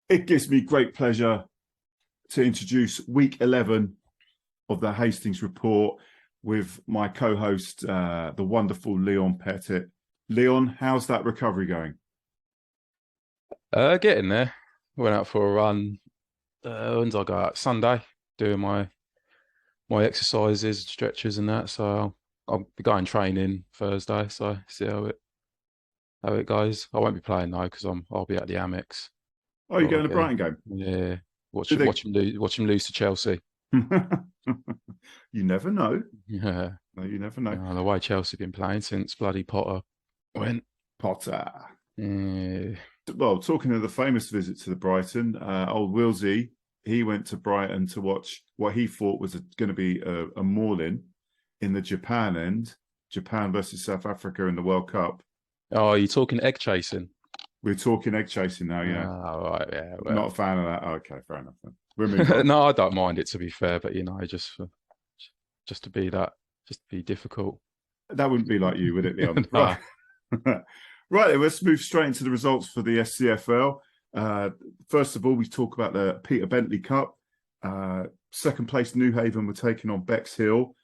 It gives me great pleasure to introduce week 11 of the Hastings Report with my co-host, the wonderful Leon Pettit. Leon, how's that recovery going? Getting there. Went out for a run. When did I go out? Sunday, doing my exercises, stretches, and that. So I'll be going training Thursday. So see how it goes. I won't be playing though because I'll be at the Amex. Oh, you're But I'll going to get Brighton game? yeah. Watch Did they? watch him lose to Chelsea. You never know. Yeah. No, you never know. The way Chelsea been playing since bloody Potter went. Potter. Yeah. Well, talking of the famous visit to the Brighton, old Wilsey, he went to Brighton to watch what he thought was going to be a mauling in the Japan end, Japan versus South Africa in the World Cup. Oh, you're talking egg chasing? We're talking egg chasing now, yeah. Oh, right, yeah. Not a fan of that. Oh, okay, fair enough then. We'll move on. No, I don't mind it to be fair, but just to be difficult. That wouldn't be like you, would it, Leon? No. Right. Right, let's move straight into the results for the SCFL. First of all, we talk about the Peter Bentley Cup. Second place, New Haven were taking on Bexhill.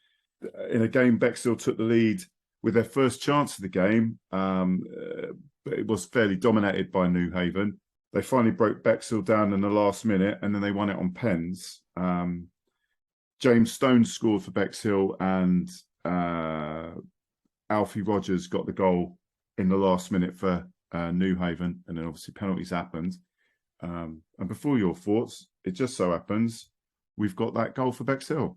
In a game, Bexhill took the lead with their first chance of the game, but it was fairly dominated by New Haven. They finally broke Bexhill down in the last minute, and then they won it on pens. James Stone scored for Bexhill, and Alfie Rogers got the goal in the last minute for New Haven, and then obviously penalties happened. And before your thoughts, it just so happens we've got that goal for Bexhill.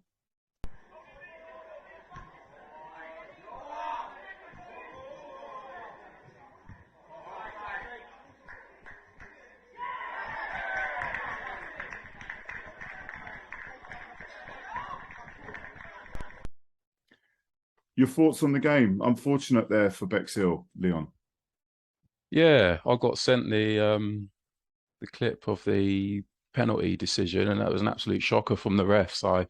Your thoughts on the game? Unfortunate there for Bexhill, Leon. Yeah, I got sent the clip of the penalty decision, and that was an absolute shocker from the refs. I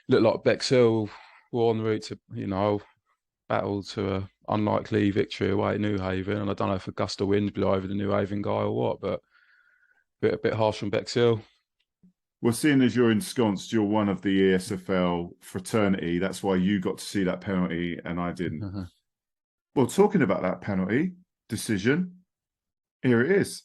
looked like Bexhill were en route to, battle to a unlikely victory away at New Haven, and I don't know if a gust of wind blew over the New Haven guy or what, but a bit harsh from Bexhill. Well, seeing as you're ensconced, you're one of the ESFL fraternity. That's why you got to see that penalty and I didn't. Well, talking about that penalty decision, here it is.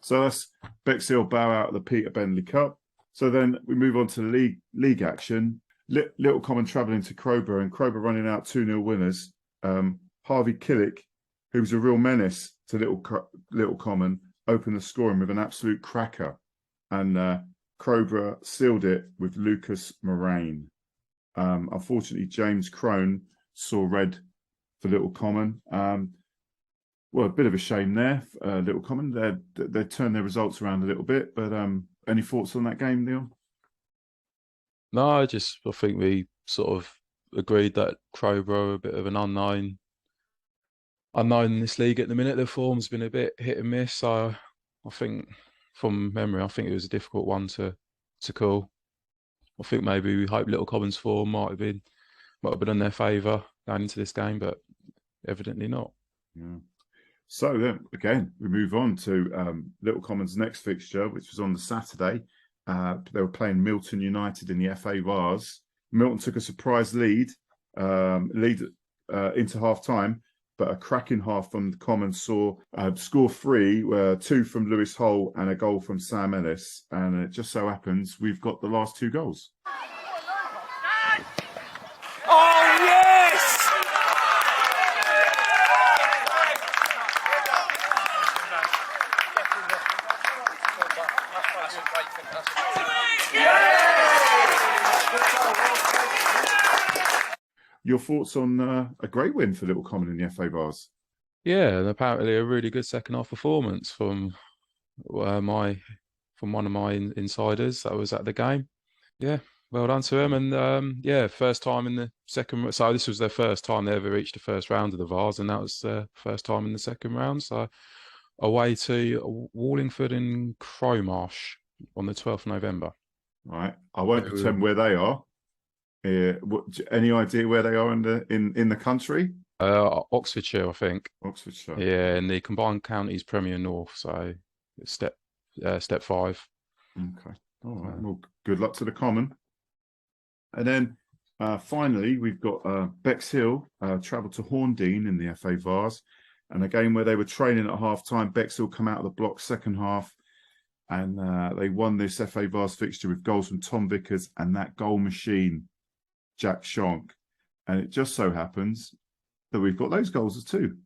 So that's Bexhill bow out of the Peter Bentley Cup. So then we move on to the league action. Little Common travelling to Crowborough, and Crowborough running out 2-0 winners. Harvey Killick, who was a real menace to Little Common, opened the scoring with an absolute cracker. And Crowborough sealed it with Lucas Moraine. Unfortunately, James Crone saw red for Little Common. Well, a bit of a shame there. Little Common, they turned their results around a little bit. But any thoughts on that game, Neil? No, I think we sort of agreed that Crowborough are a bit of an unknown in this league at the minute. Their form's been a bit hit and miss. So I think, from memory, I think it was a difficult one to call. I think maybe we hope Little Common's form might have been in their favour going into this game, but evidently not. Yeah. So then, again, we move on to Little Common's next fixture, which was on the Saturday. They were playing Milton United in the FA Vars. Milton took a surprise lead into half-time, but a cracking half from the Common saw score 3, 2 from Lewis Hull and a goal from Sam Ellis. And it just so happens we've got the last 2 goals. Oh, yes! Your thoughts on a great win for Little Common in the FA Vars? Yeah, and apparently a really good second half performance from one of my insiders that was at the game. Yeah, well done to them. And yeah, first time in the second. So this was their first time they ever reached the first round of the Vars, and that was their first time in the second round. So away to Wallingford in Crowmarsh on the 12th of November. Right. I won't pretend where they are. Any idea where they are in the country? Oxfordshire, I think. Oxfordshire. Yeah, in the Combined Counties Premier North. So it's step 5. Okay. All right. Well, good luck to the Common. And then finally, we've got Bexhill travel to Horndean in the FA Vars, and a game where they were training at half time. Bexhill come out of the block second half, and they won this FA Vars fixture with goals from Tom Vickers and that goal machine, Jack Shonk. And it just so happens that we've got those goals too.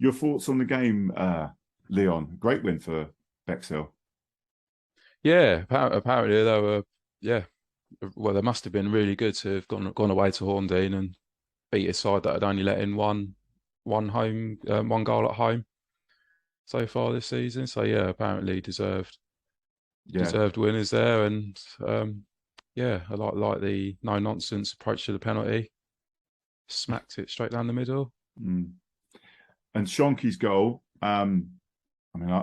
Your thoughts on the game, Leon? Great win for Bexhill. Yeah, apparently they were. Yeah, well, they must have been really good to have gone away to Horndean and beat a side that had only let in one goal at home so far this season. So yeah, apparently deserved winners there. And yeah, I like the no nonsense approach to the penalty. Smacked it straight down the middle. Mm. And Shonky's goal, I mean,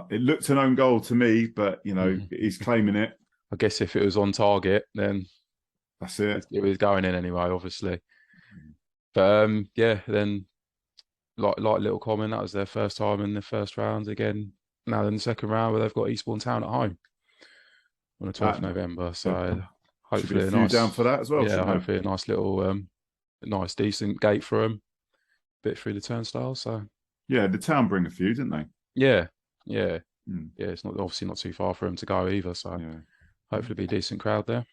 it looked an own goal to me, but you know, he's claiming it. I guess if it was on target, then that's it. It was going in anyway, obviously. But yeah, then like Little Common, that was their first time in the first round again. Now in the second round, where they've got Eastbourne Town at home on the 12th of November. So hopefully a few down for that as well. Yeah, hopefully a nice little, nice decent gate for them. Bit through the turnstile. So yeah, the town bring a few, didn't they? Yeah. Yeah, it's obviously not too far for them to go either. So hopefully be a decent crowd there.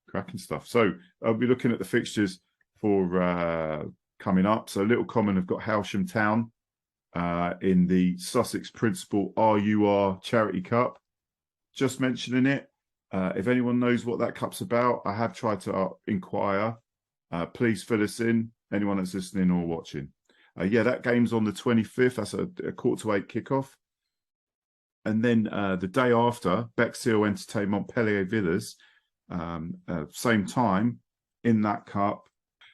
Cracking stuff. So I'll be looking at the fixtures for coming up. So Little Common have got Howsham Town in the Sussex Principal RUR Charity Cup. Just mentioning it. If anyone knows what that cup's about, I have tried to inquire. Please fill us in, anyone that's listening or watching. Yeah, that game's on the 25th. That's a 7:45 kickoff. And then the day after, Bexhill entertain Montpellier Villas, same time in that cup.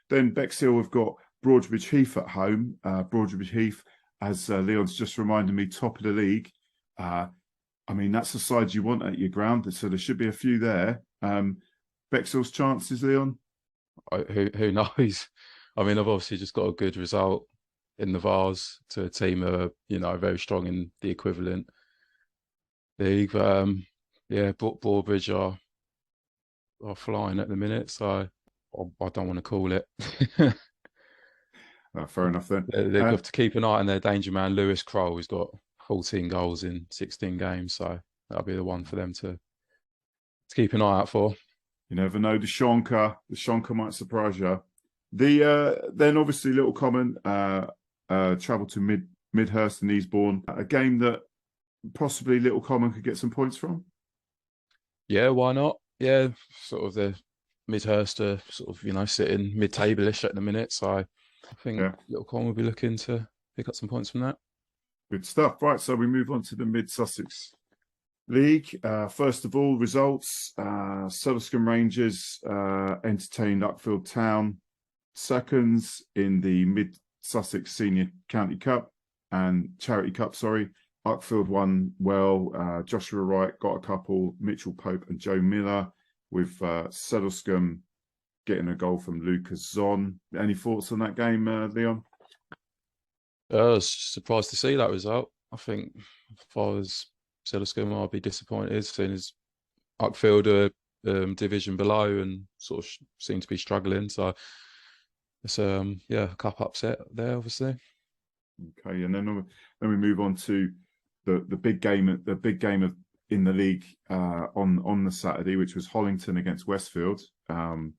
Then Bexhill have got Broadbridge Heath at home. Broadbridge Heath, as Leon's just reminded me, top of the league. I mean, that's the side you want at your ground, so there should be a few there. Bexhill's chances, Leon? Who knows? I mean, I've obviously just got a good result in the Vars to a team who are, very strong in the equivalent league. But yeah, Broadbridge are flying at the minute, so I don't want to call it. Fair enough then. They've got to keep an eye on their danger man, Lewis Kroll, who's got 14 goals in 16 games, so that'll be the one for them to keep an eye out for. You never know, the Shonka might surprise you. Then obviously Little Common travel to Midhurst and Eastbourne, a game that possibly Little Common could get some points from. Yeah, why not? Yeah, sort of the Midhurst are sort of sitting mid-table-ish at the minute, so I think Little Common will be looking to pick up some points from that. Good stuff. Right, so we move on to the Mid-Sussex League. First of all, results. Sutherland Rangers entertained Uckfield Town seconds in the Mid-Sussex Senior County Cup and Charity Cup, sorry. Uckfield won well. Joshua Wright got a couple, Mitchell Pope and Joe Miller, with Sutherland getting a goal from Lucas Zon. Any thoughts on that game, Leon? I was surprised to see that result. I think if I was Sutherland, I'd be disappointed, seeing as Uckfield are division below and sort of seem to be struggling. So it's a cup upset there, obviously. Okay, and then we move on to the big game of in the league on the Saturday, which was Hollington against Westfield. Well,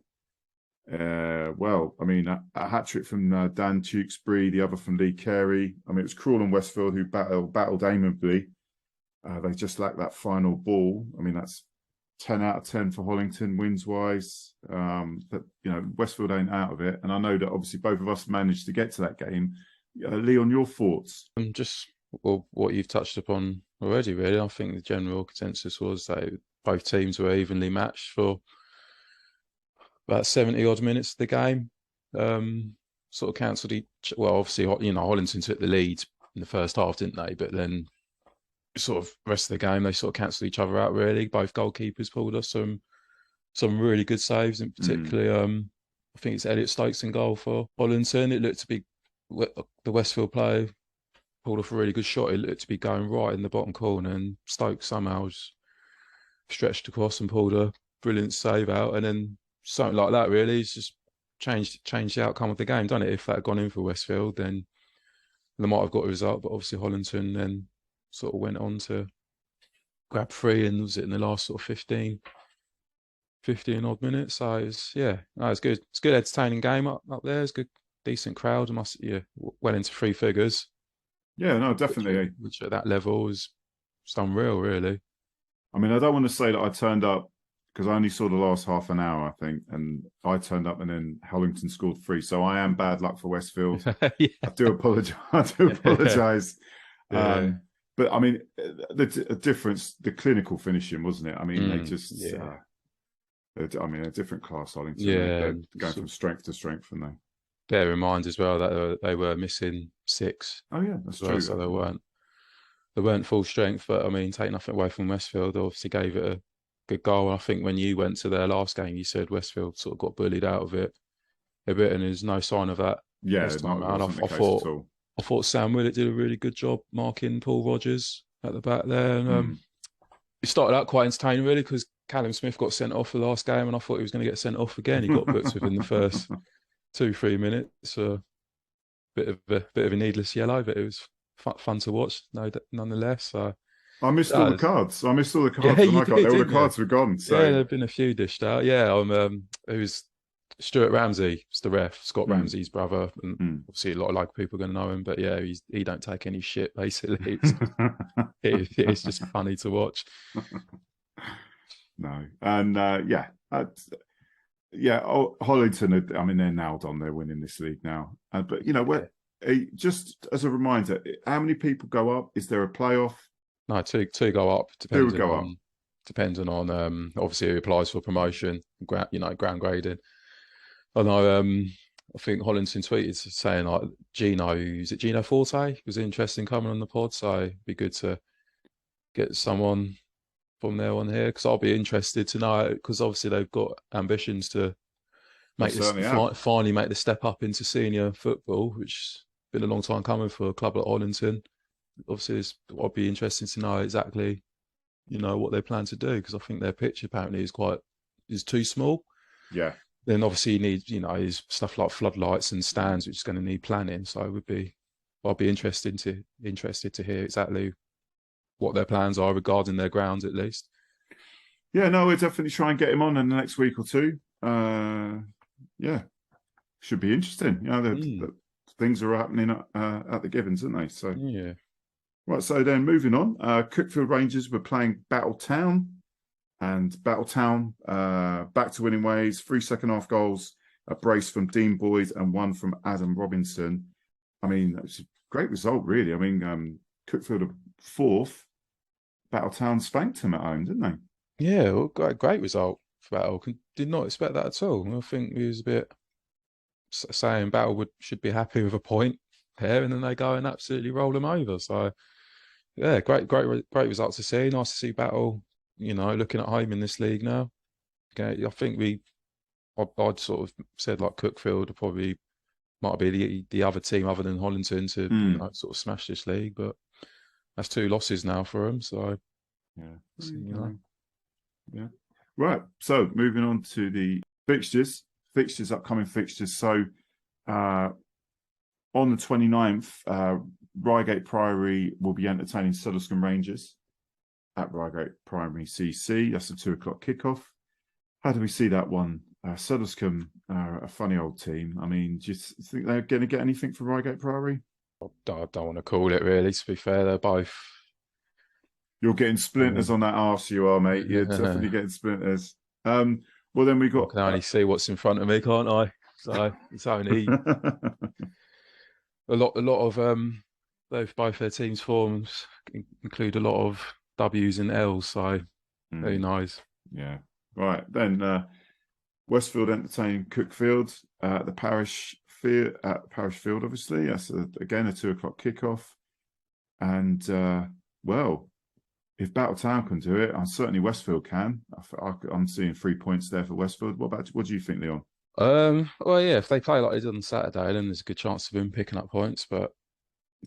I mean, a hat-trick from Dan Tewkesbury, the other from Lee Carey. I mean, it was Crawley and Westfield who battled amiably. They just lacked that final ball. I mean, that's 10 out of 10 for Hollington wins-wise. But, you know, Westfield ain't out of it. And I know that obviously both of us managed to get to that game. Leon, your thoughts? Just what you've touched upon already, really. I think the general consensus was that both teams were evenly matched for about 70 odd minutes of the game. Sort of cancelled each. Well, obviously, you know, Hollington took the lead in the first half, didn't they? But then, sort of rest of the game, they sort of cancelled each other out. Really, both goalkeepers pulled us some really good saves. In particularly, I think it's Elliot Stokes in goal for Hollington. It looked to be the Westfield player pulled off a really good shot. It looked to be going right in the bottom corner, and Stokes somehow stretched across and pulled a brilliant save out, and then something like that really it's just changed the outcome of the game, done it. If that had gone in for Westfield, then they might have got a result, but obviously Hollington then sort of went on to grab 3, and was it in the last sort of 15 odd minutes. So it's it's good. It's a good entertaining game up there. It's good, decent crowd, and well into 3 figures. Yeah, no, definitely. Which at that level is unreal, really. I mean, I don't want to say that I turned up, because I only saw the last half an hour, I think, and I turned up and then Hollington scored 3. So I am bad luck for Westfield. Yeah. I do apologise. Yeah. But I mean, the difference, the clinical finishing, wasn't it? I mean, they just, I mean, a different class, Hollington. Yeah. They're going from strength to strength, aren't they? Bear in mind as well that they were missing 6. Oh yeah, that's true. So they weren't full strength, but I mean, take nothing away from Westfield. They obviously gave it a good goal. I think when you went to their last game, you said Westfield sort of got bullied out of it a bit, and there's no sign of that this time around. I thought Sam Willett did a really good job marking Paul Rogers at the back there, and it started out quite entertaining really, because Callum Smith got sent off the last game, and I thought he was going to get sent off again. He got booked within the first 2-3 minutes. Bit of a needless yellow, but it was fun to watch. Nonetheless. So I missed all the cards. All the cards were gone. So yeah, there've been a few dished out. Yeah, it was Stuart Ramsey, it's the ref, Scott Ramsey's brother, and obviously a lot of people are going to know him. But yeah, he don't take any shit. Basically, it's just funny to watch. No, and Hollington. I mean, they're nailed on. They're winning this league now. But you know, just as a reminder, how many people go up? Is there a playoff? No, two go up. Depending on obviously who applies for promotion, ground grading. I know. I think Hollington tweeted saying like Gino Forte was interested in coming on the pod, so it'd be good to get someone from there on here, because I'll be interested to know, because obviously they've got ambitions to finally make the step up into senior football, which has been a long time coming for a club like Hollington. Obviously, I'll be interested to know exactly, what they plan to do, because I think their pitch apparently is too small. Yeah. Then obviously you need, is stuff like floodlights and stands, which is going to need planning. So I'll be interested to hear exactly what their plans are regarding their grounds, at least. Yeah, no, we'll definitely try and get him on in the next week or two. Yeah, should be interesting. The things are happening at the Givens, aren't they? So yeah. Right, so then moving on, Cuckfield Rangers were playing Battletown, and Battletown back to winning ways. 3 second-half goals, a brace from Dean Boyd and 1 from Adam Robinson. I mean, it's a great result, really. I mean, Cuckfield are 4th. Battletown spanked them at home, didn't they? Yeah, well, great result for Battle. Did not expect that at all. I think we was a bit saying Battle should be happy with a point here, and then they go and absolutely roll them over. So, yeah, great results to see. Nice to see Battle, looking at home in this league now. Okay, I think I'd sort of said like Cuckfield probably might be the other team other than Hollington to sort of smash this league, but that's 2 losses now for them. So yeah. Right. So moving on to the upcoming fixtures. So on the 29th, Reigate Priory will be entertaining Sutherland Rangers. at Reigate Primary CC. That's a 2 o'clock kickoff. How do we see that one? Suddlescombe are a funny old team. I mean, do you think they're going to get anything from Reigate Priory? I don't want to call it really, to be fair. They're both... You're getting splinters on that arse, you are, mate. You're definitely getting splinters. Well, then we got... I can only see what's in front of me, can't I? So it's only... a lot of both their teams' forms include a lot of W's and L's, so who knows? Yeah. Right, then Westfield entertain Cookfield at the Parish Field, obviously. That's again a 2 o'clock kickoff. And well, if Battletown can do it, certainly Westfield can. I'm seeing 3 points there for Westfield. What do you think, Leon? Well, yeah, if they play like they did on Saturday, then there's a good chance of them picking up points. But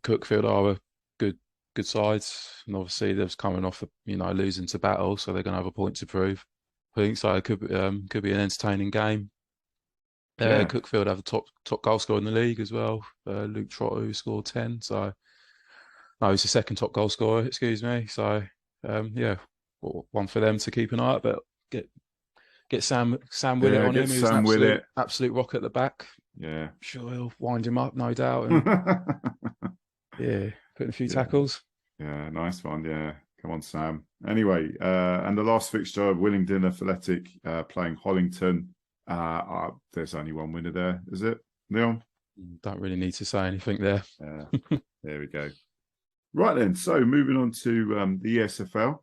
Cookfield are a good sides, and obviously they're coming off, losing to Battle, so they're going to have a point to prove. I think so. It could be an entertaining game. Yeah. Cookfield have a top goal scorer in the league as well. Luke Trotter, who scored 10. So no, he's the second top goal scorer. Excuse me. So yeah, one for them to keep an eye out. But get Sam Willett on him. Who's an absolute rock at the back. Yeah, sure he'll wind him up, no doubt. And yeah, putting a few tackles. Yeah, nice one. Yeah, come on, Sam. Anyway, and the last fixture, Willingdon Athletic playing Hollington. There's only one winner there, is it, Leon? Don't really need to say anything there. There we go. Right then, so moving on to the ESFL.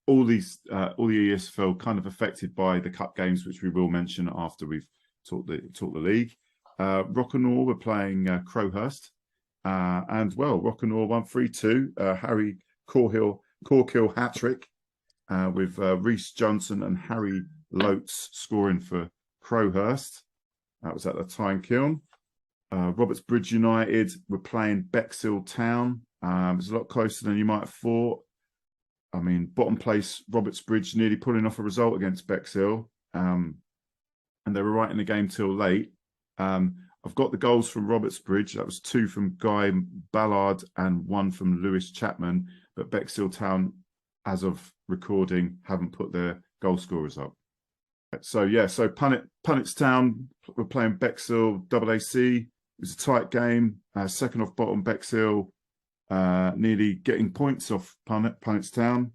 All the ESFL kind of affected by the cup games, which we will mention after we've talked the league. Rockingham were playing Crowhurst, and well, Rockingham won 3-2. Harry Corkill hat-trick with Reece Johnson and Harry Lotes scoring for Crowhurst. That was at the Tynekiln. Robertsbridge United were playing Bexhill Town. It was a lot closer than you might have thought. I mean, bottom place, Robertsbridge nearly pulling off a result against Bexhill. And they were right in the game till late. I've got the goals from Robertsbridge. That was 2 from Guy Ballard and 1 from Lewis Chapman. But Bexhill Town, as of recording, haven't put their goal scorers up. So, yeah, so Punnets Town were playing Bexhill AAC. It was a tight game. Second off bottom, Bexhill. Nearly getting points off Punnets Town.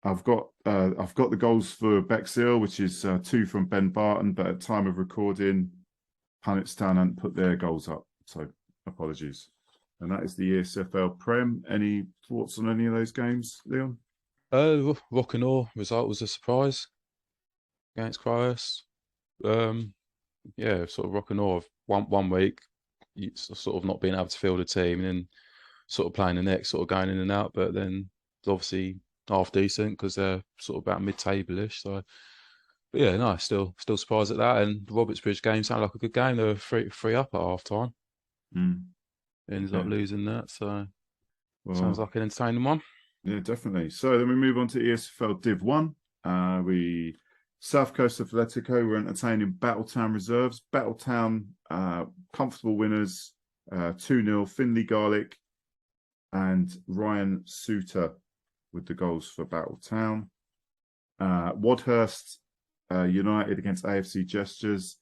I've got the goals for Bexhill, which is 2 from Ben Barton, but at time of recording, Punnets Town hadn't put their goals up, so apologies. And that is the ESFL Prem. Any thoughts on any of those games, Leon? Rockingham result was a surprise against Crowhurst. Yeah, sort of Rockingham one week, sort of not being able to field a team, and then sort of playing the next, sort of going in and out, but then obviously half decent because they're sort of about mid-table-ish. So, but yeah, no, still surprised at that. And the Robertsbridge game sounded like a good game. They were 3 up at half time. Ended up losing that, so sounds like an entertaining one. Yeah, definitely. So then we move on to ESFL Div 1. South Coast Athletico were entertaining Battletown reserves. Battletown comfortable winners, 2-0. Finley Garlic and Ryan Suter with the goals for Battletown. Wadhurst United against AFC Gestures.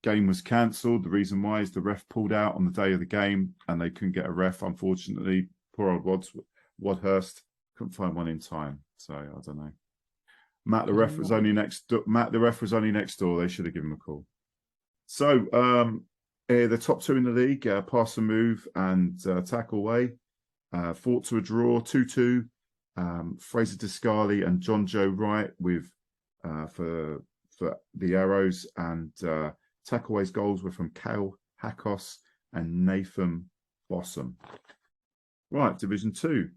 Game was cancelled. The reason why is the ref pulled out on the day of the game and they couldn't get a ref, unfortunately. Poor old Wadhurst couldn't find one in time. So I don't know. Matt the ref was only next door. They should have given him a call. So the top 2 in the league, Pass and Move and Tackle Away, fought to a draw, 2-2. Fraser Discali and John Joe Wright with for the Arrows, and Tackle Away's goals were from Kale Hakos and Nathan Bossum. Right, Division 2.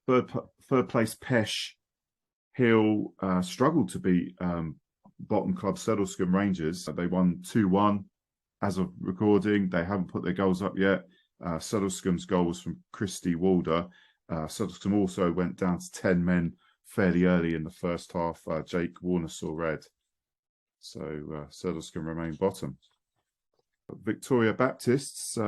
Third place Pesh Hill struggled to beat bottom club Suddlescombe Rangers. They won 2-1. As of recording, they haven't put their goals up yet. Suddlescombe's goal was from Christy Walder. Suddlescombe also went down to 10 men fairly early in the first half. Jake Warner saw red. So Suddlescombe remain bottom. Victoria Baptists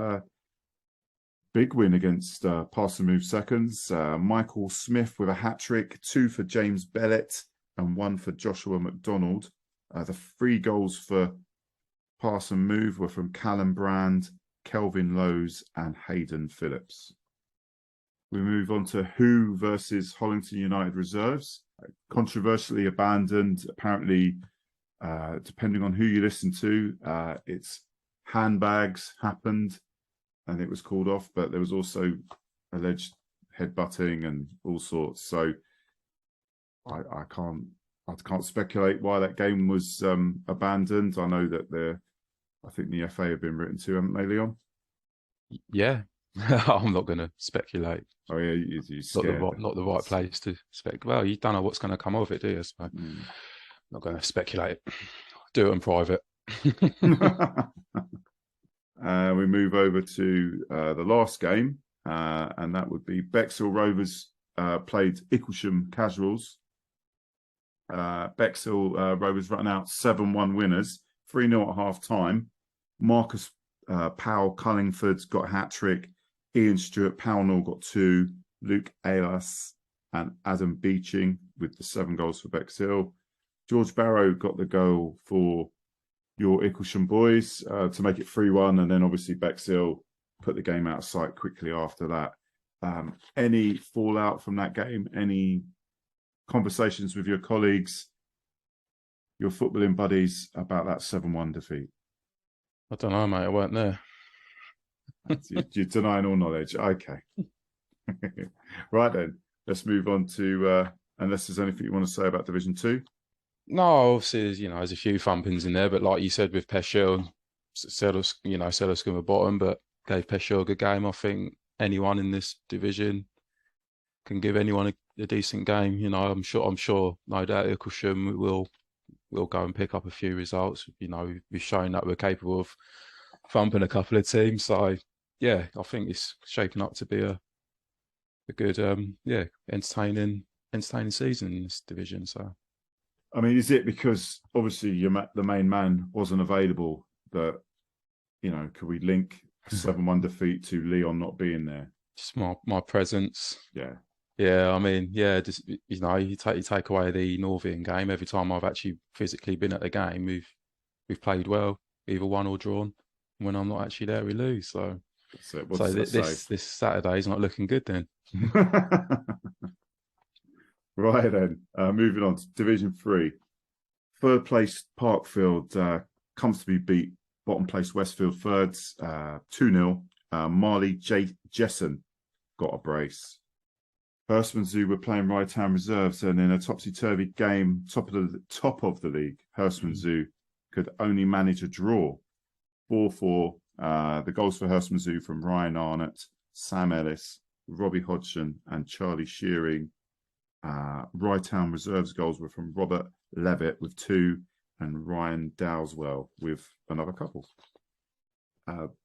big win against Pass and Move Seconds. Michael Smith with a hat-trick, 2 for James Bellett and 1 for Joshua McDonald. The 3 goals for Pass and Move were from Callum Brand, Kelvin Lowes and Hayden Phillips. We move on to Who versus Hollington United Reserves. Controversially abandoned, apparently, depending on who you listen to, it's handbags happened and it was called off, but there was also alleged headbutting and all sorts. So I can't speculate why that game was abandoned. I know that I think the FA have been written to, haven't they, Leon? Yeah, I'm not going to speculate. Oh yeah, you're scared. Not the right place to speculate. Well, you don't know what's going to come of it, do you? So not going to speculate. Do it in private. We move over to the last game, and that would be Bexhill Rovers played Icklesham Casuals. Bexhill Rovers run out 7-1 winners, 3-0 at half time. Marcus Powell Cullingford got a hat-trick. Ian Stewart Pownall got 2. Luke Aylas and Adam Beeching with the 7 goals for Bexhill. George Barrow got the goal for your Icklesham boys to make it 3-1, and then obviously Bexhill put the game out of sight quickly after that. Any fallout from that game? Any conversations with your colleagues, your footballing buddies about that 7-1 defeat? I don't know, mate. I weren't there. You're denying all knowledge. Okay. Right then, let's move on to, unless there's anything you want to say about Division 2. No, obviously, there's a few thumpings in there, but like you said with PETTIT, Selhurst were bottom, but gave PETTIT a good game. I think anyone in this division can give anyone a decent game. I'm sure, no doubt, Icklesham will go and pick up a few results. We've shown that we're capable of thumping a couple of teams. So yeah, I think it's shaping up to be a good, entertaining season in this division. So. I mean, is it because obviously the main man wasn't available that, could we link a 7-1 defeat to Leon not being there? Just my presence. Yeah. Yeah, I mean, yeah, just, you take away the Northian game. Every time I've actually physically been at the game, we've played well, either won or drawn. When I'm not actually there, we lose. So this Saturday's not looking good then. Right then, moving on to Division 3. Third place Parkfield comfortably beat bottom place Westfield Thirds 2-0. Marley Jessen got a brace. Hurstman Zoo were playing Rye Town Reserves, and in a topsy-turvy game, top of the league, Hurstman Zoo could only manage a draw. 4-4. The goals for Hurstman Zoo from Ryan Arnott, Sam Ellis, Robbie Hodgson, and Charlie Shearing. Rye Town Reserves goals were from Robert Levitt with 2 and Ryan Dowswell with another couple.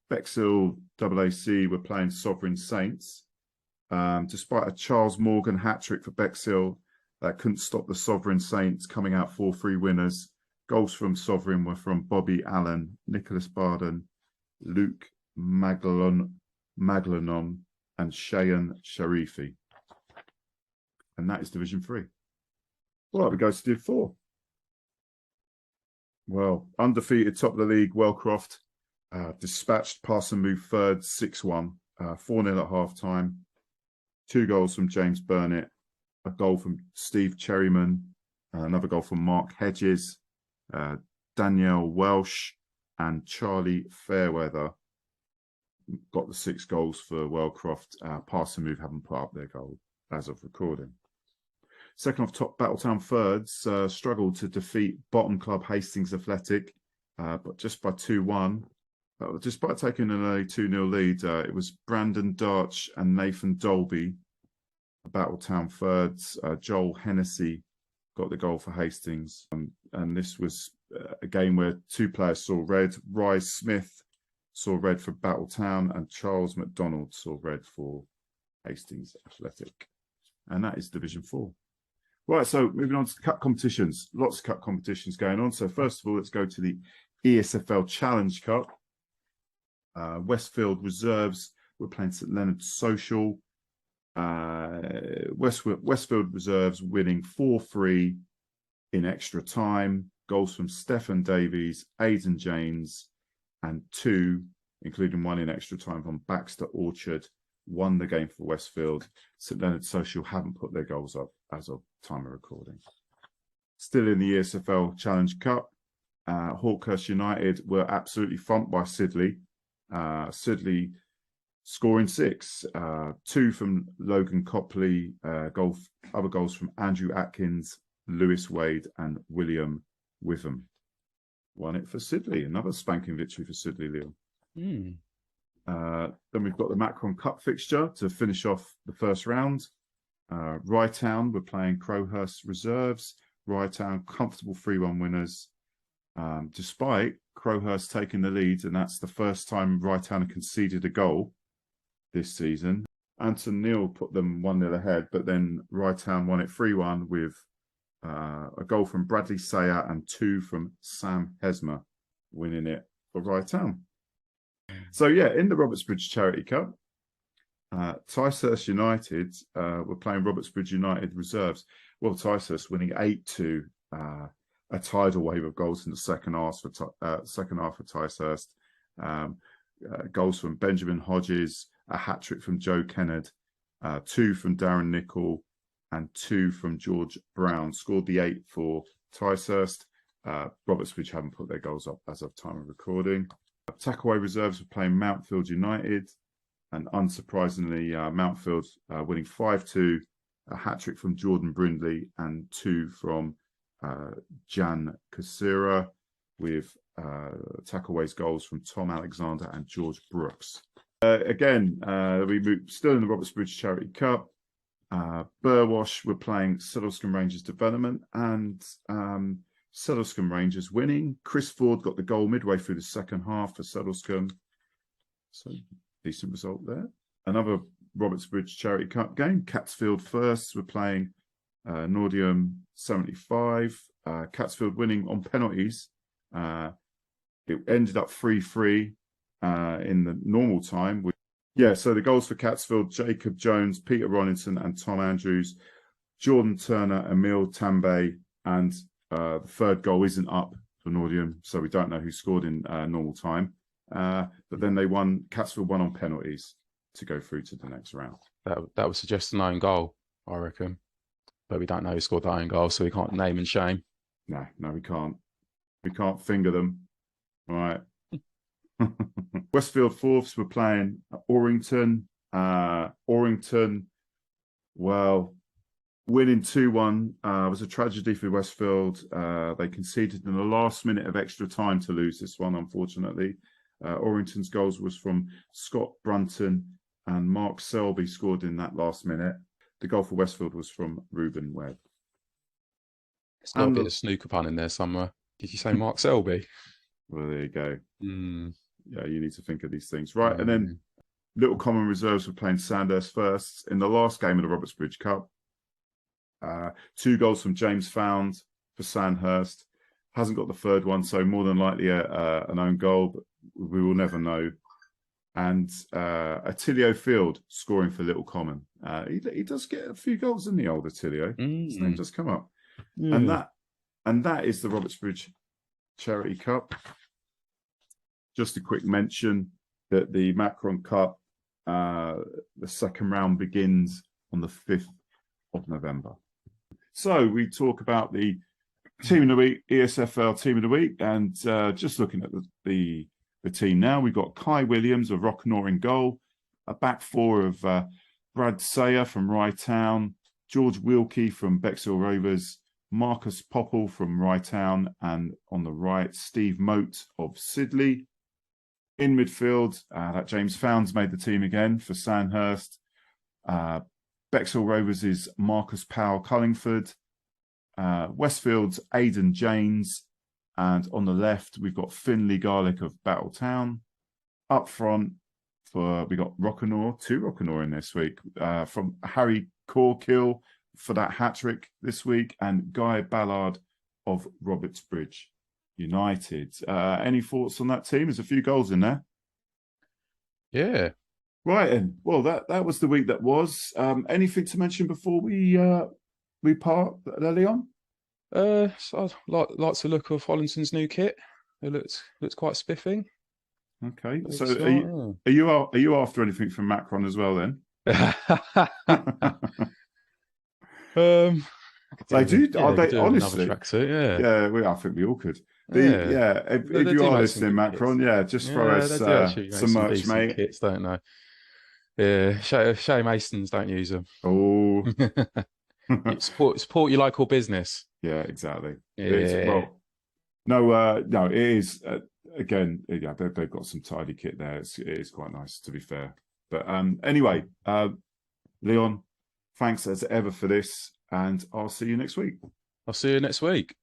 Bexhill AAC were playing Sovereign Saints. Despite a Charles Morgan hat-trick for Bexhill, that couldn't stop the Sovereign Saints coming out 4-3 winners. Goals from Sovereign were from Bobby Allen, Nicholas Barden, Luke Maglanon, and Shayan Sharifi. And that is Division 3. All right, we go to Div 4. Well, undefeated top of the league, Wellcroft dispatched Pass and Move Third 6-1, 4-0 at half-time. 2 goals from James Burnett, a goal from Steve Cherryman, another goal from Mark Hedges, Danielle Welsh, and Charlie Fairweather got the 6 goals for Wellcroft. Pass and Move haven't put up their goal as of recording. Second off top, Battletown Thirds struggled to defeat bottom club Hastings Athletic, but just by 2-1. Despite taking an early 2-0 lead, it was Brandon Darch and Nathan Dolby, Battletown Thirds. Joel Hennessy got the goal for Hastings. And this was a game where 2 players saw red. Rye Smith saw red for Battletown and Charles McDonald saw red for Hastings Athletic. And that is Division 4. Right, so moving on to the cup competitions. Lots of cup competitions going on. So first of all, let's go to the ESFL Challenge Cup. Westfield Reserves we're playing St Leonard's Social. Westfield Reserves winning 4-3 in extra time. Goals from Stefan Davies, Aidan James, and 2, including 1 in extra time from Baxter Orchard, won the game for Westfield. St Leonard's Social haven't put their goals up as of time of recording. Still in the ESFL Challenge Cup, Hawkhurst United were absolutely thumped by Sidley. Sidley scoring 6, 2 from Logan Copley, other goals from Andrew Atkins, Lewis Wade, and William Witham. Won it for Sidley, another spanking victory for Sidley Lille. Then we've got the Macron Cup fixture to finish off the first round. Rytown were playing Crowhurst Reserves. Rytown comfortable 3-1 winners, despite Crowhurst taking the lead, and that's the first time Rytown conceded a goal this season. Anton Neal put them 1-0 ahead, but then Rytown won it 3-1 with a goal from Bradley Sayer and 2 from Sam Hesmer, winning it for Rytown. So yeah, in the Robertsbridge Charity Cup, Ticehurst United were playing Robertsbridge United Reserves. Well, Ticehurst winning 8-2, a tidal wave of goals in the second half for Ticehurst. Goals from Benjamin Hodges, a hat-trick from Joe Kennard, 2 from Darren Nichol, and 2 from George Brown. Scored the 8 for Ticehurst. Robertsbridge haven't put their goals up as of time of recording. Tackaway Reserves were playing Mountfield United, and unsurprisingly, Mountfield winning 5-2, a hat-trick from Jordan Brindley and 2 from Jan Kasira, with Tackaway's goals from Tom Alexander and George Brooks. Again, we move still in the Robertsbridge Charity Cup. Burwash were playing Settlescombe Rangers Development, and Settlescombe Rangers winning. Chris Ford got the goal midway through the second half for Settlescombe. So decent result there. Another Robertsbridge Charity Cup game. Catsfield Firsts were playing Nordium 75. Catsfield winning on penalties. It ended up 3-3 in the normal time. So the goals for Catsfield: Jacob Jones, Peter Ronington, and Tom Andrews. Jordan Turner, Emil Tambay, and the third goal isn't up for Nordium, so we don't know who scored in normal time. But then Catsfield won on penalties to go through to the next round. That would suggest an own goal, I reckon. But we don't know who scored that own goal, so we can't name and shame. No, we can't. We can't finger them. All right. Westfield Fourths were playing Orrington. Orrington, well, winning 2-1 was a tragedy for Westfield. They conceded in the last minute of extra time to lose this one, unfortunately. Orrington's goals was from Scott Brunton, and Mark Selby scored in that last minute. The goal for Westfield was from Ruben Webb. It's got a bit of snooker pun in there somewhere. Did you say Mark Selby? Well, there you go. Yeah, you need to think of these things. Right, and then Little Common Reserves were playing Sandhurst Firsts in the last game of the Robertsbridge Cup. 2 goals from James Found for Sandhurst. Hasn't got the third one, so more than likely an own goal, but we will never know. And Attilio Field scoring for Little Common. He does get a few goals in the old Attilio. His name does come up. Yeah. And that is the Robertsbridge Charity Cup. Just a quick mention that the Macron Cup, the second round begins on the 5th of November. So we talk about the Team of the Week, ESFL Team of the Week, and just looking at the team now, we've got Kai Williams of Rockinore in goal, a back four of Brad Sayer from Rytown, George Wilkie from Bexhill Rovers, Marcus Popple from Rytown, and on the right, Steve Moat of Sidley. In midfield, that James Founds made the team again for Sandhurst. Bexhill Rovers is Marcus Powell Cullingford. Westfield's Aidan James. And on the left, we've got Finley Garlick of Battletown. Up front, we got Rockinore, 2 Rockinore in this week, from Harry Corkill for that hat-trick this week, and Guy Ballard of Robertsbridge United. Any thoughts on that team? There's a few goals in there. Yeah. Right, and well, that was the week that was. Anything to mention before we part, Leon? So I like the look of Hollinson's new kit. It looks quite spiffing. Okay, Looks so smart, are you after anything from Macron as well then? They do. Are they honestly? Another tracksuit, yeah. Yeah, I think we all could. Yeah. If They you do are make some listening, good Macron, kits. yeah, just throw us They do actually make some merch, decent mate. kits, don't they? Yeah, shame Hastings don't use them. Oh, Support your local business. yeah, exactly. Yeah. No, it is again. Yeah, they've got some tidy kit there. It is quite nice, to be fair. But anyway, Leon, thanks as ever for this, and I'll see you next week. I'll see you next week.